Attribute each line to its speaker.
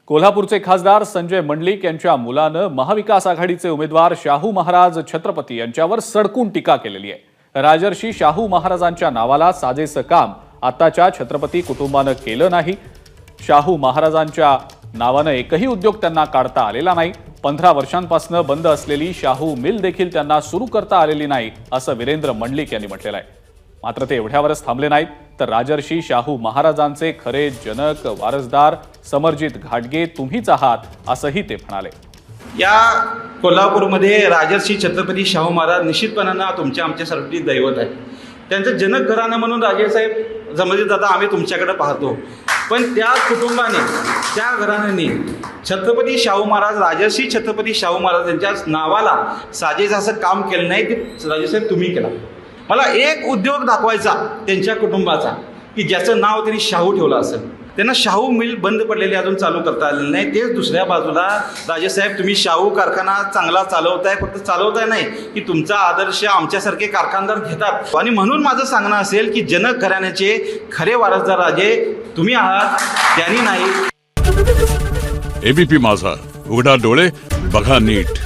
Speaker 1: कोल्हापूरचे खासदार संजय मंडलिक यांच्या मुलानं महाविकास आघाडीचे उमेदवार शाहू महाराज छत्रपती यांच्यावर सडकून टीका केलेली आहे। राजर्षी शाहू महाराजांच्या नावाला साजेसं काम आताच्या छत्रपती कुटुंबानं केलं नाही। शाहू महाराजांच्या नावानं एकही उद्योग त्यांना काढता आलेला नाही। 15 वर्षांपासून बंद असलेली शाहू मिल देखील त्यांना सुरू करता आलेली नाही, असं वीरेंद्र मंडलिक यांनी म्हटलेलं आहे। मात्र ते एवढ्यावरच थांबले नाहीत, तर राजर्षी शाहू महाराजांचे खरे जनक वारसदार समरजित घाटगे तुम्हीच आहात, असंही ते म्हणाले।
Speaker 2: या कोल्हापूरमध्ये राजर्षी छत्रपती शाहू महाराज निश्चितपणानं आमच्यासाठी दैवत आहे। त्यांचं जनक घराणं म्हणून राजेसाहेब समजले जाता आम्ही तुमच्याकडे पाहतो, पण त्या कुटुंबाने त्या घराण्याने छत्रपती शाहू महाराज राजर्षी छत्रपती शाहू महाराज यांच्या नावाला साजेसं असं काम केलं नाही, ते राजेसाहेब तुम्ही केला। मला एक उद्योग दाखवायचा त्यांच्या कुटुंबाचा की ज्याचं नाव त्यांनी शाहू ठेवलं असेल। त्यांना शाहू मिल बंद पडलेली अजून चालू करता आलेली नाही। तेच दुसऱ्या बाजूला राजेसाहेब तुम्ही शाहू कारखाना चांगला चालवताय, फक्त चालवताय नाही की तुमचा आदर्श आमच्यासारखे कारखानदार घेतात। आणि म्हणून माझं सांगणं असेल की जनक घराण्याचे खरे वारसदार राजे तुम्ही आहात, त्यांनी नाही।
Speaker 3: एबीपी माझा, उघडा डोळे बघा नीट।